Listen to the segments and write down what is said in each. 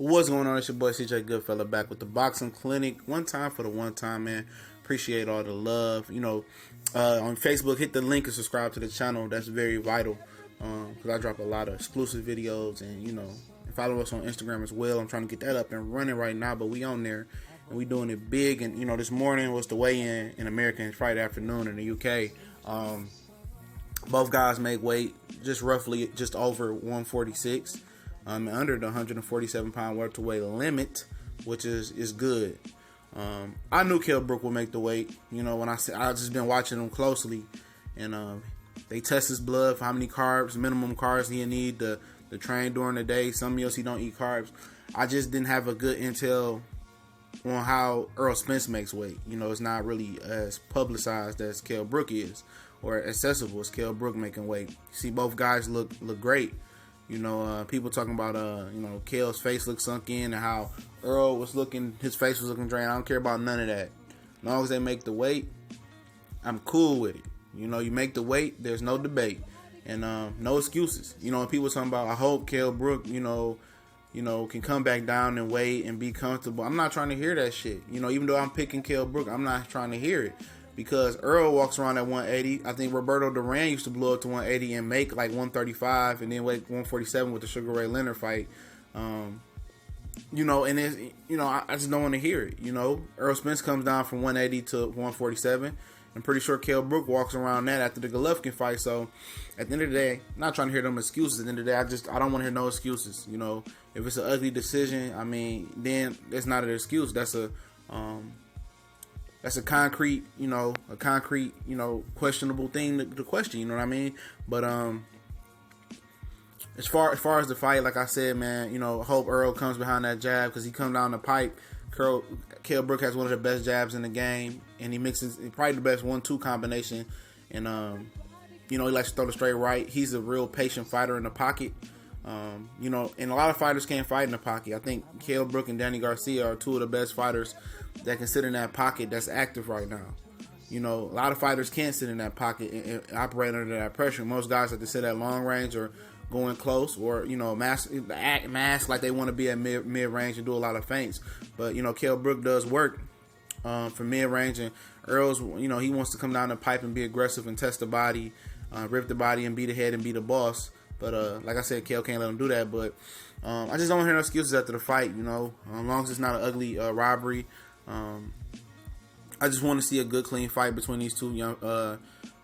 What's going on? It's your boy CJ Goodfella back with the Boxing Clinic. One time for the one time, man. Appreciate all the love. On Facebook, hit the link and subscribe to the channel. That's very vital because I drop a lot of exclusive videos and, follow us on Instagram as well. I'm trying to get that up and running right now, but we on there and we doing it big. And, this morning was the weigh-in in America and Friday afternoon in the UK. Both guys make weight just over 146. Under the 147-pound welterweight limit, which is good. I knew Kell Brook would make the weight. When I just been watching him closely, and they test his blood for how many minimum carbs he need to train during the day. Some meals he don't eat carbs. I just didn't have a good intel on how Errol Spence makes weight. It's not really as publicized as Kell Brook is, or accessible as Kell Brook making weight. You see, both guys look great. People talking about, Kell's face looks sunk in and how Earl his face was looking drained. I don't care about none of that. As long as they make the weight, I'm cool with it. You make the weight, there's no debate and no excuses. When people talking about, I hope Kell Brook, can come back down and weight and be comfortable. I'm not trying to hear that shit. Even though I'm picking Kell Brook, I'm not trying to hear it. Because Earl walks around at 180. I think Roberto Duran used to blow up to 180 and make like 135 and then weight 147 with the Sugar Ray Leonard fight. And it's, I just don't want to hear it. Errol Spence comes down from 180 to 147. I'm pretty sure Kell Brook walks around that after the Golovkin fight. So at the end of the day, I'm not trying to hear them excuses. At the end of the day, I don't want to hear no excuses. If it's an ugly decision, then it's not an excuse. That's a concrete, questionable thing to question, you know what I mean? But as far as the fight, like I said, man, I hope Earl comes behind that jab because he come down the pipe. Kell Brook has one of the best jabs in the game, and he mixes probably the best 1-2 combination. And he likes to throw the straight right. He's a real patient fighter in the pocket. And a lot of fighters can't fight in the pocket. I think Kell Brook and Danny Garcia are two of the best fighters that can sit in that pocket that's active right now. A lot of fighters can't sit in that pocket and operate under that pressure. Most guys have to sit at long range or going close or, mask like they want to be at mid-range and do a lot of feints. But, Kell Brook does work for mid-range, and Earl's, he wants to come down the pipe and be aggressive and test the body, rip the body and beat the head and be the boss. But like I said, Kell can't let him do that. But I just don't hear no excuses after the fight, as long as it's not an ugly robbery. I just want to see a good, clean fight between these two young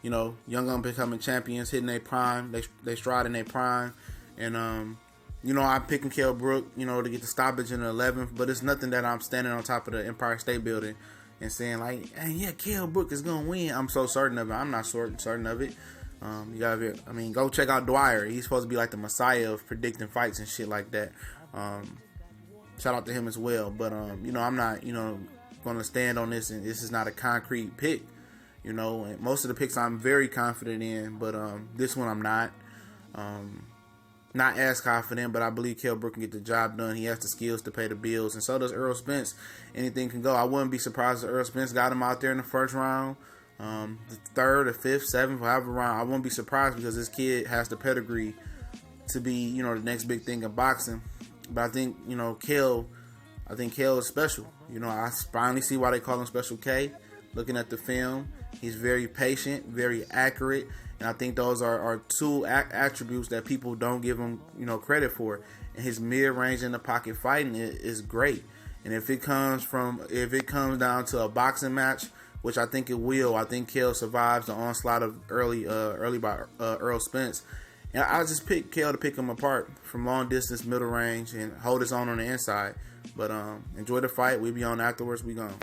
up-and-coming champions hitting their prime. They stride in their prime. And, I'm picking Kell Brook, to get the stoppage in the 11th. But it's nothing that I'm standing on top of the Empire State Building and saying, like, hey, yeah, Kell Brook is going to win. I'm so certain of it. I'm not certain of it. You gotta go check out Dwyer. He's supposed to be like the messiah of predicting fights and shit like that. Shout out to him as well. But I'm not gonna stand on this, and this is not a concrete pick. And most of the picks I'm very confident in, but this one I'm not. Not as confident, but I believe Kell Brook can get the job done. He has the skills to pay the bills, and so does Errol Spence. Anything can go. I wouldn't be surprised if Errol Spence got him out there in the first round. The third or fifth, seventh, however round, I won't be surprised because this kid has the pedigree to be, the next big thing in boxing. But I think, Kell is special. I finally see why they call him Special K. Looking at the film, he's very patient, very accurate, and I think those are two attributes that people don't give him, credit for. And his mid-range in the pocket fighting is great. And if it comes down to a boxing match, which I think it will. I think Kell survives the onslaught of early by Errol Spence. And I just pick Kell to pick him apart from long distance, middle range, and hold his own on the inside. But enjoy the fight. We'll be on afterwards. We gone.